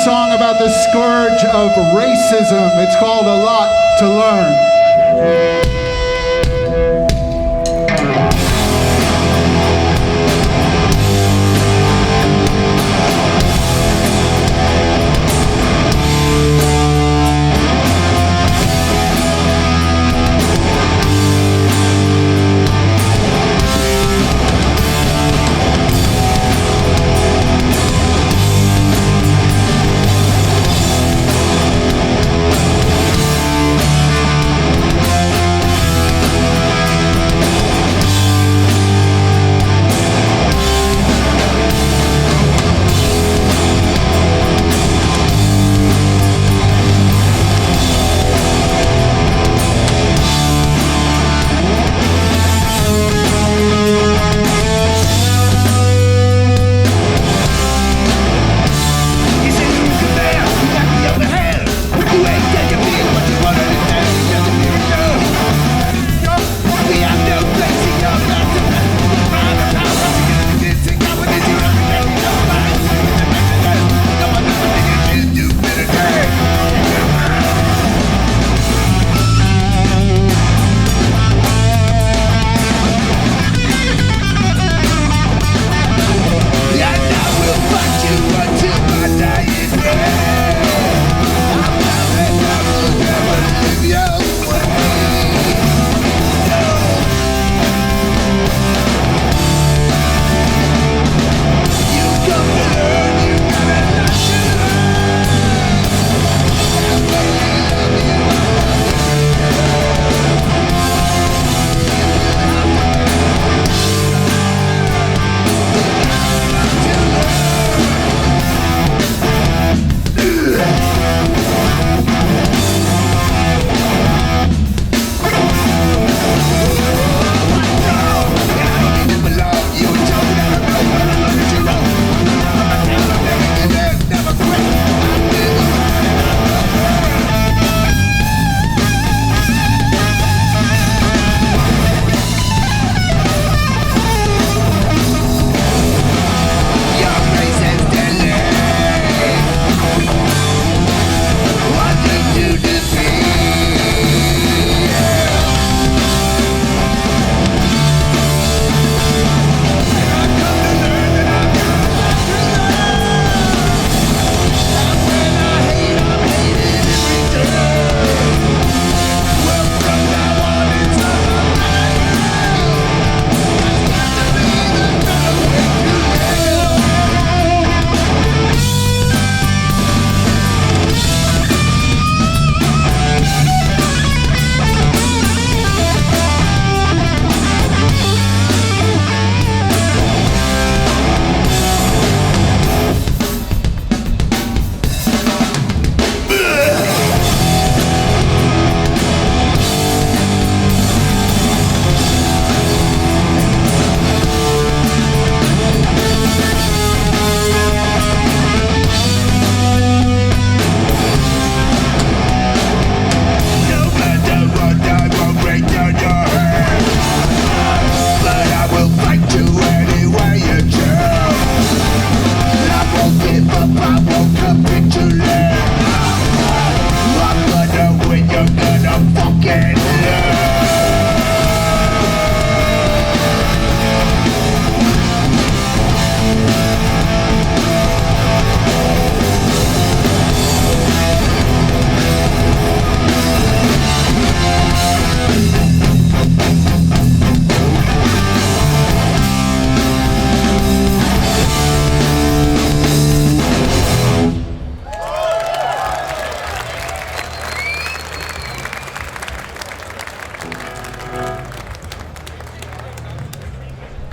song about the scourge of racism. It's called A Lot to Learn.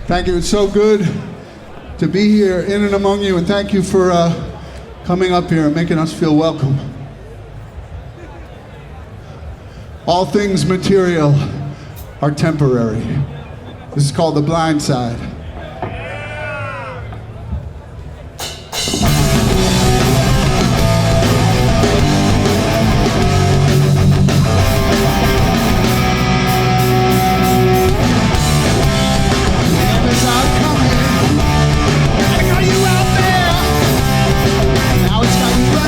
Thank you. It's so good to be here in and among you, and thank you for coming up here and making us feel welcome. All things material are temporary. This is called The Blind Side. Now it's got you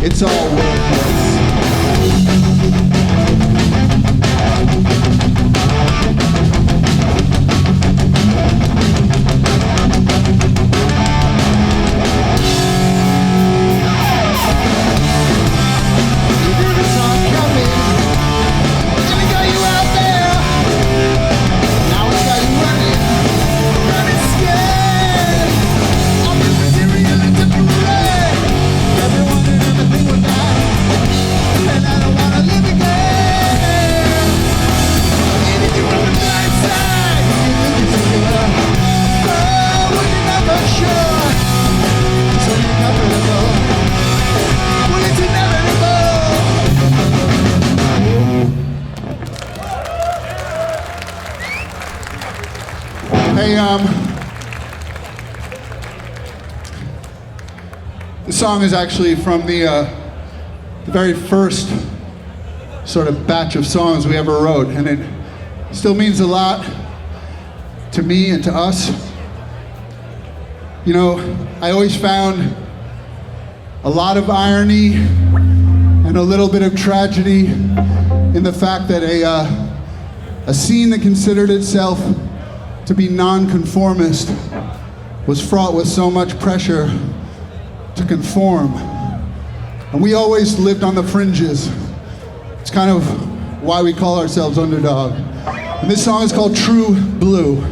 It's all worthless. This song is actually from the very first sort of batch of songs we ever wrote, and it still means a lot to me and to us. You know, I always found a lot of irony and a little bit of tragedy in the fact that a scene that considered itself to be nonconformist was fraught with so much pressure to conform. And we always lived on the fringes. It's kind of why we call ourselves Underdog. And this song is called True Blue.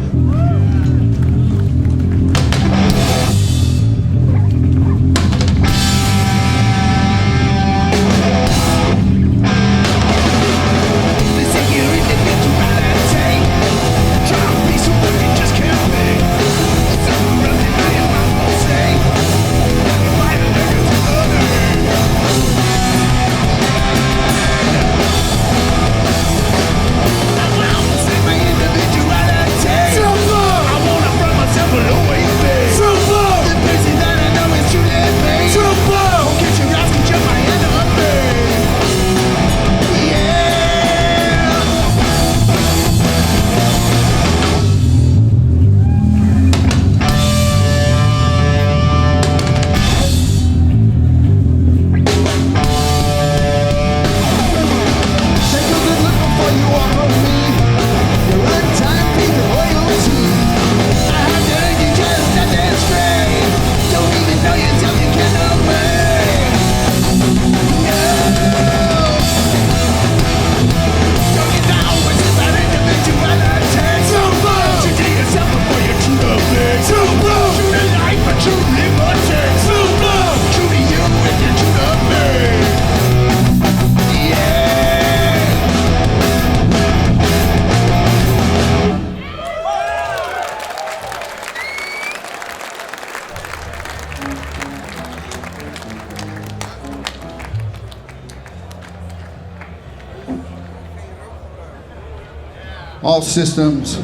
All systems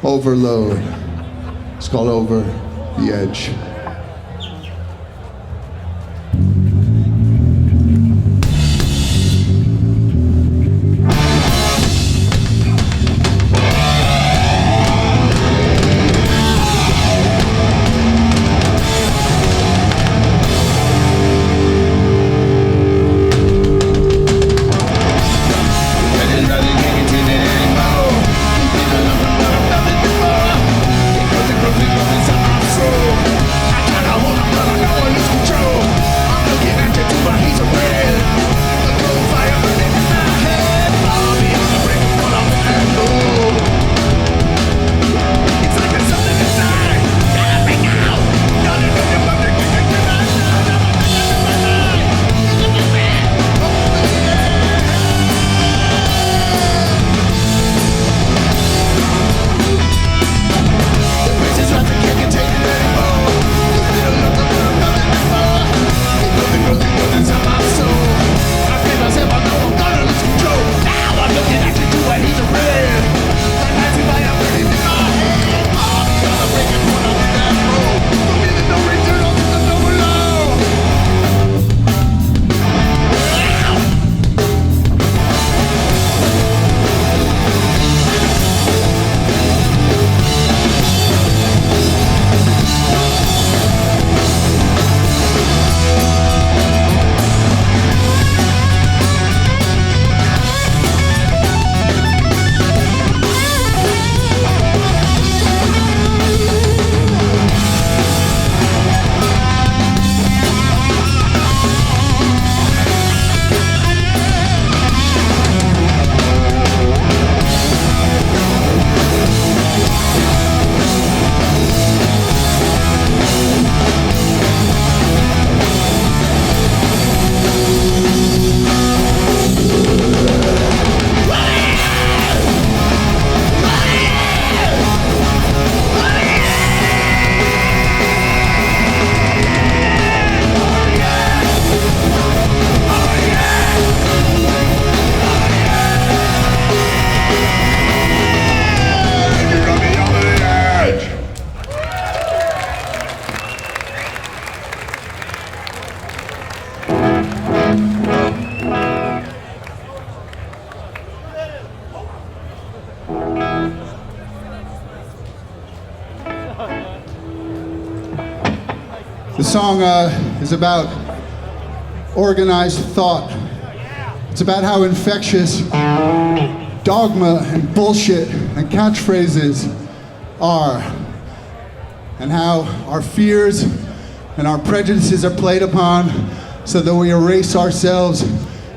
overload. It's called Over the Edge. The song is about organized thought. It's about how infectious dogma and bullshit and catchphrases are, and how our fears and our prejudices are played upon so that we erase ourselves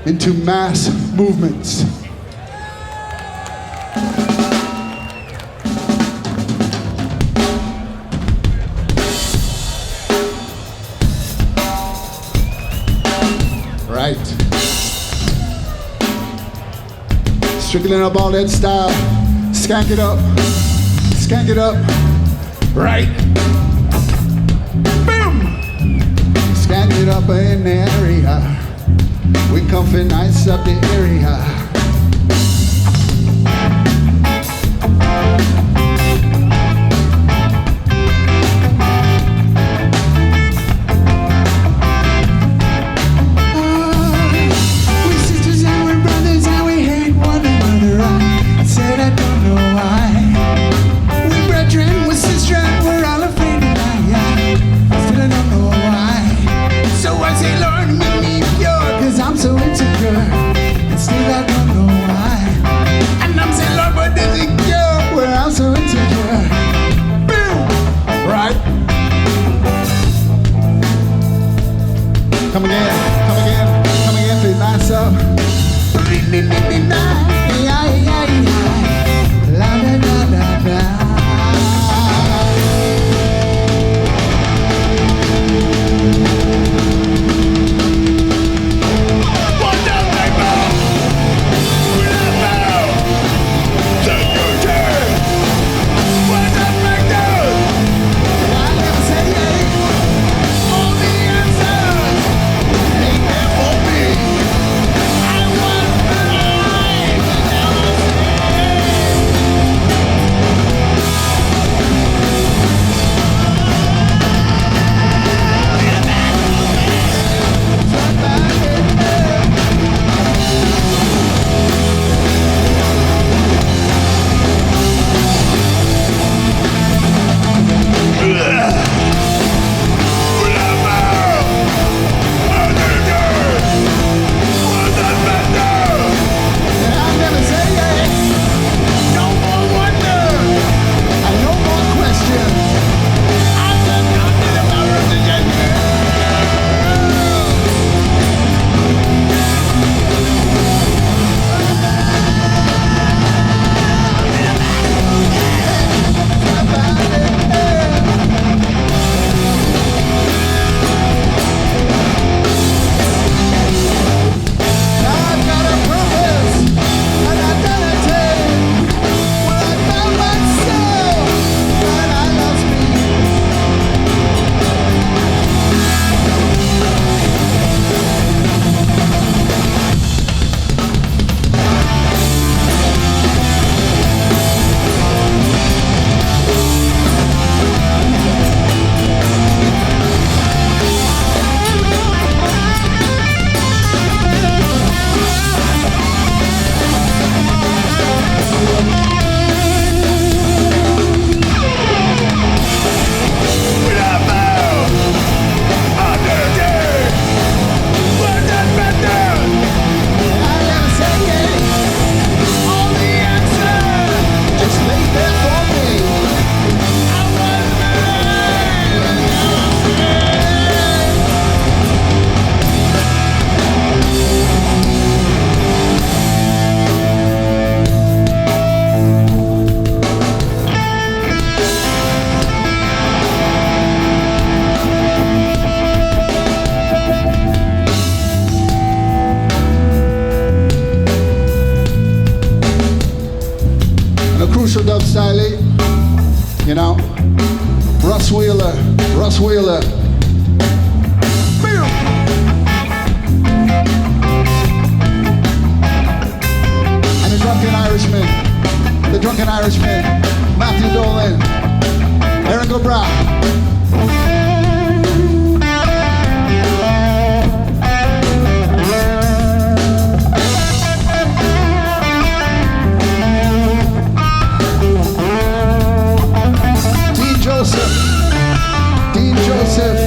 into mass movements. Right. Strickling up all that style. Skank it up. Skank it up. Right. Boom! Skank it up in the area. We comfy nice up the area. Come again, please, nice up. Crucial dub style, you know, Russ Wheeler. Boom. And the Drunken Irishman, Matthew Dolan, Eric O'Brien. Dean Joseph,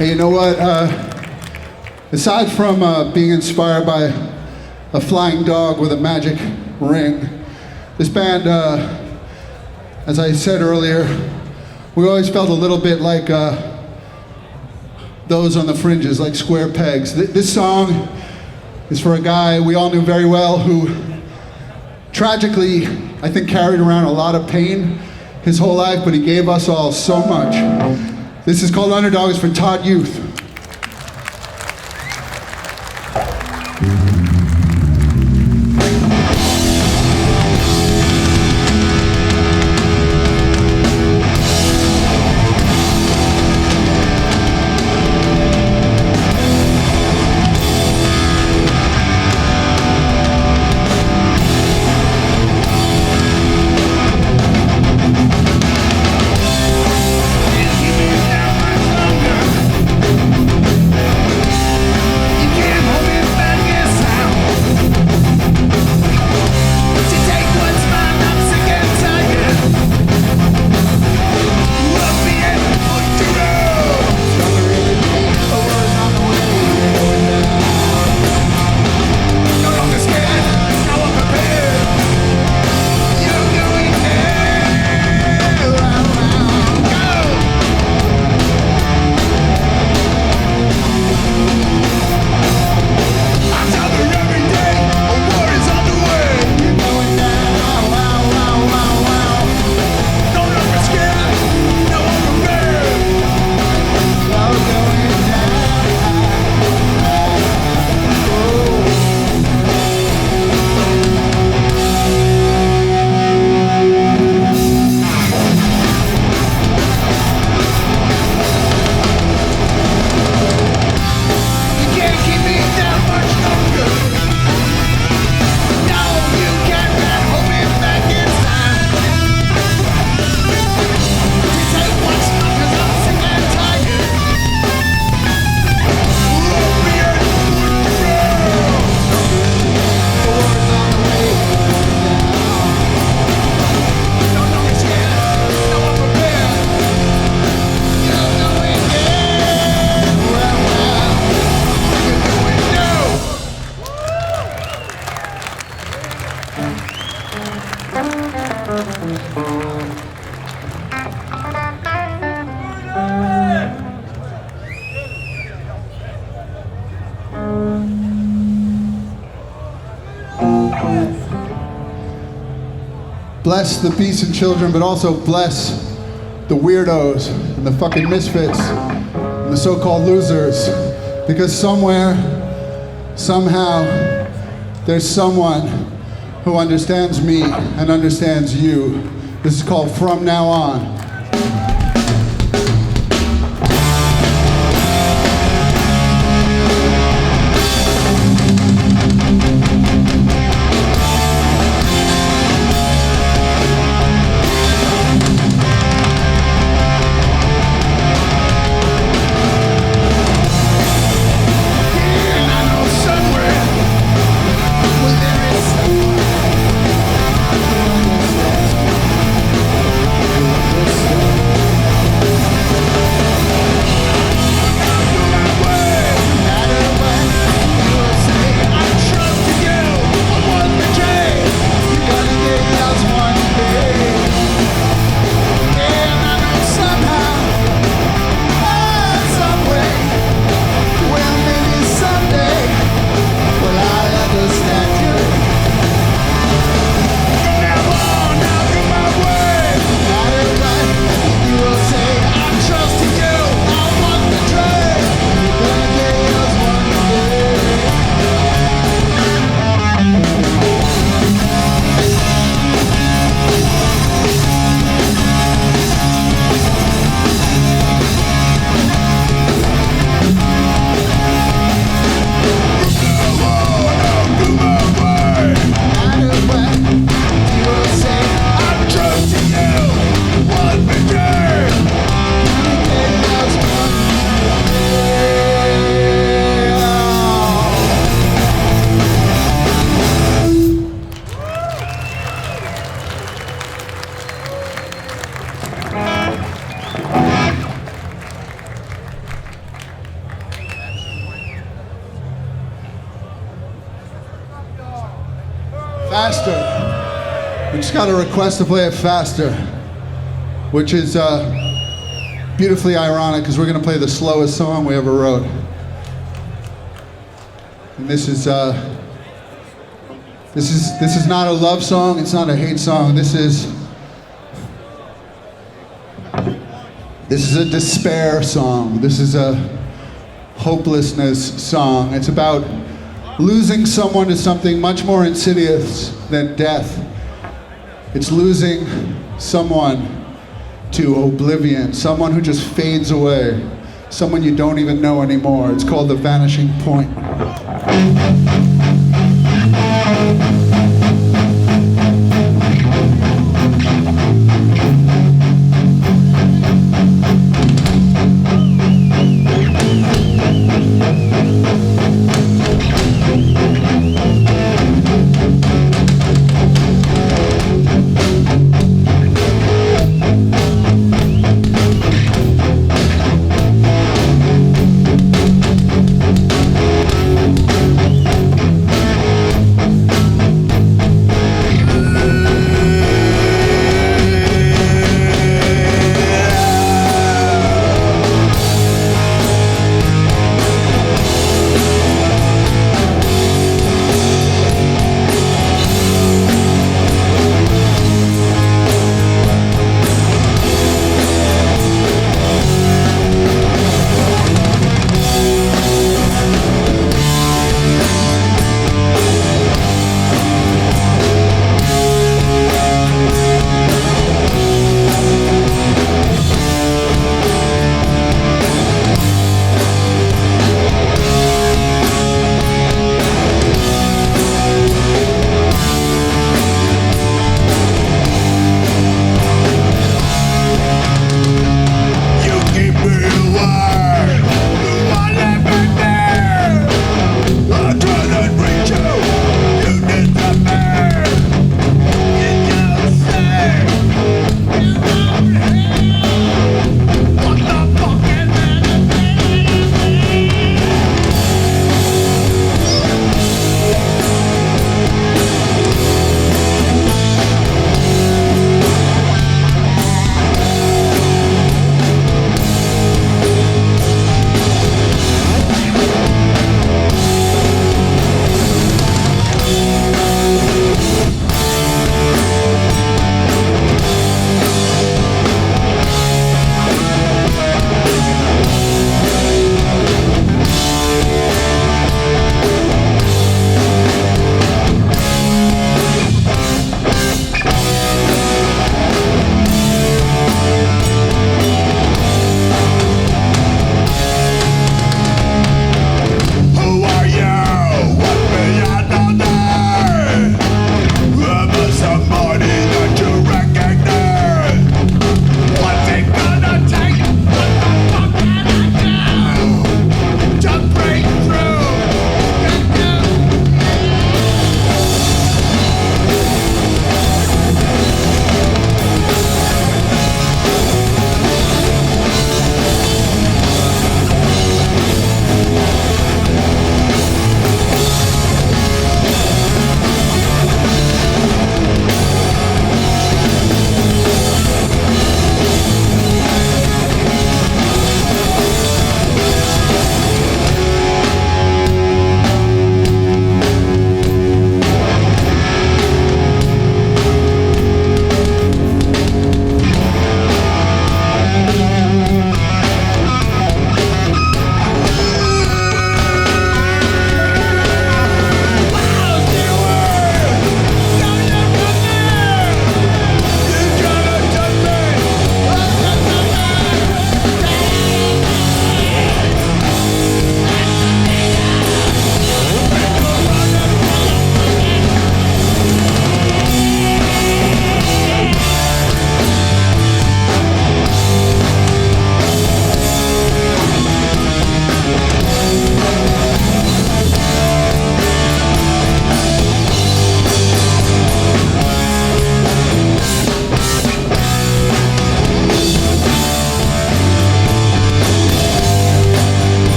Hey, you know what? Aside from being inspired by a flying dog with a magic ring, this band, as I said earlier, we always felt a little bit like those on the fringes, like square pegs. This song is for a guy we all knew very well who tragically, I think, carried around a lot of pain his whole life, but he gave us all so much. This is called Underdog. It's for Todd Youth. Bless the decent children, but also bless the weirdos and the fucking misfits and the so-called losers. Because somewhere, somehow, there's someone who understands me and understands you. This is called From Now On. We just got a request to play it faster, which is beautifully ironic because we're going to play the slowest song we ever wrote. And this is not a love song, it's not a hate song. This is a despair song. This is a hopelessness song. It's about losing someone to something much more insidious than death. It's losing someone to oblivion, someone who just fades away, someone you don't even know anymore. It's called The Vanishing Point.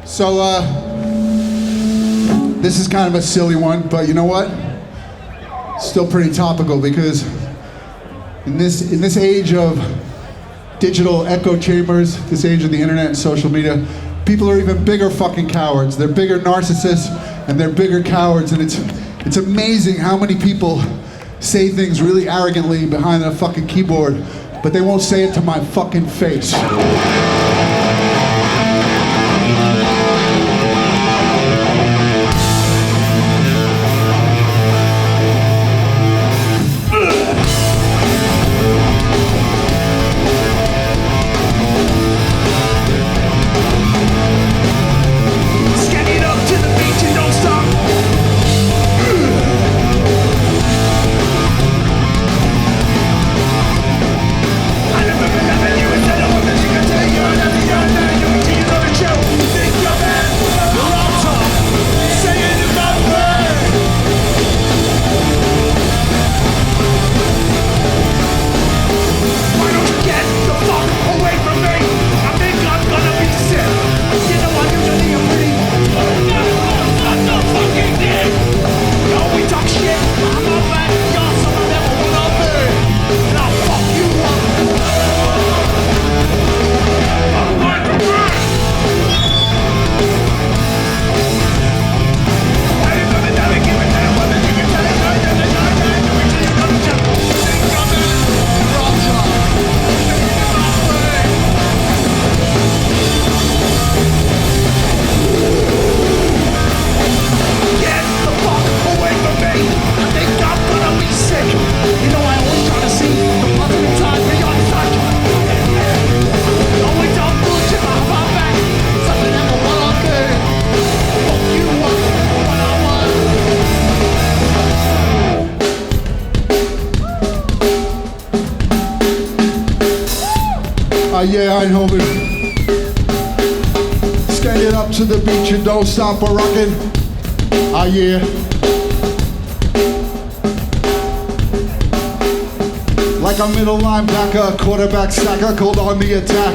So, this is kind of a silly one, but you know what? Still pretty topical because in this age of digital echo chambers, this age of the internet and social media, people are even bigger fucking cowards. They're bigger narcissists and they're bigger cowards, and it's amazing how many people say things really arrogantly behind a fucking keyboard, but they won't say it to my fucking face. Yeah, Eindhoven. Stand up to the beach and don't stop a rockin'. Yeah. Like a middle linebacker, quarterback sacker, cold on the attack.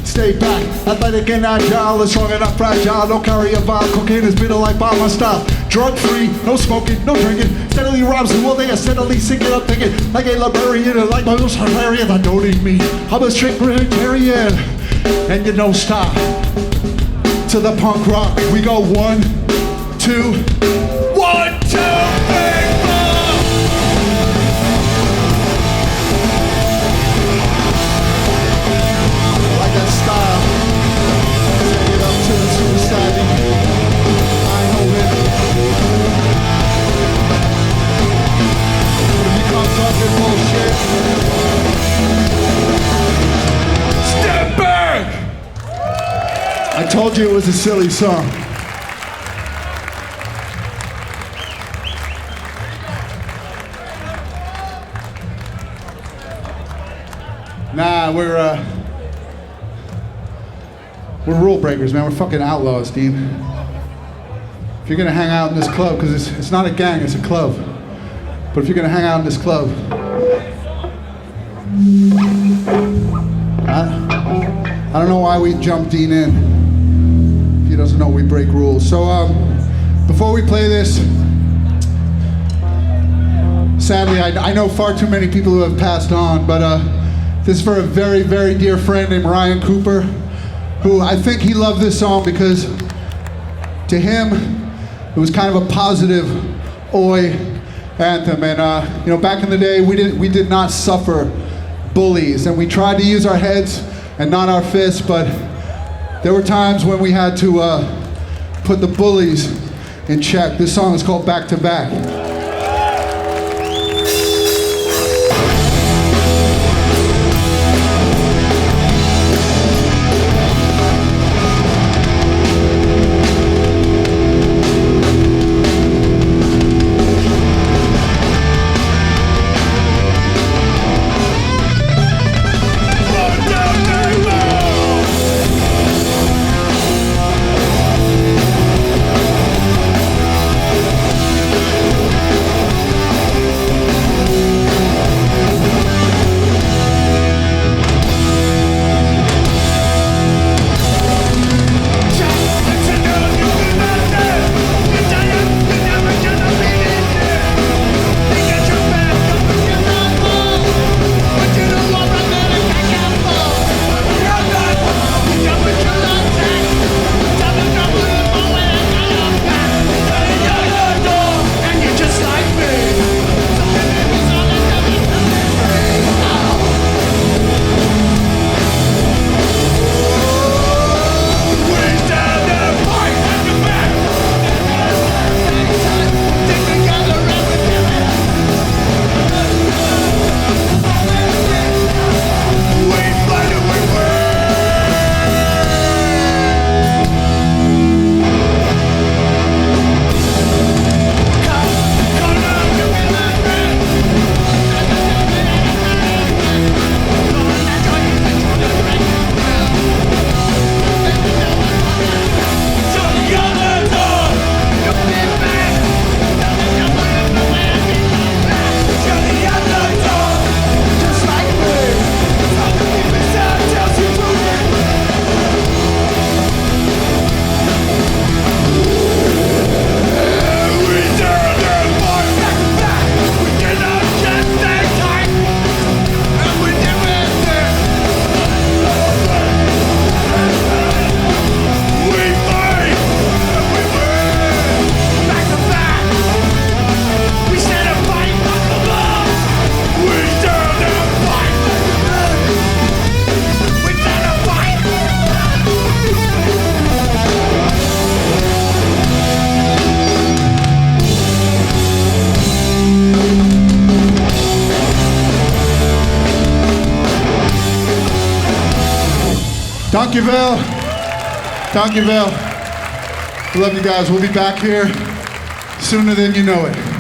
Stay back, athletic and agile, strong and not fragile. Don't carry a vial, cocaine is bitter like bomber style. Drug free, no smoking, no drinking. Steadily robs the world, they are steadily sinking up thinking. Like a librarian and like my most hilarious, I don't need me. I'm a strict vegetarian, and you don't stop. To the punk rock, we go 1, 2, 1, 2, 3, 4. Like that style, take it up to the suicide. I know it. When you come talking bullshit, step back! I told you it was a silly song. Nah, we're rule breakers, man. We're fucking outlaws, Dean. If you're gonna hang out in this club, because it's not a gang, it's a club. But if you're gonna hang out in this club, I don't know why we jumped Dean in. If he doesn't know we break rules. So before we play this, sadly, I know far too many people who have passed on, but this is for a very, very dear friend named Ryan Cooper, who I think he loved this song because to him, it was kind of a positive oi anthem. And you know, back in the day, we did not suffer bullies, and we tried to use our heads and not our fists, but there were times when we had to put the bullies in check. This song is called Back to Back. Dankjewel. Dankjewel. I love you guys. We'll be back here sooner than you know it.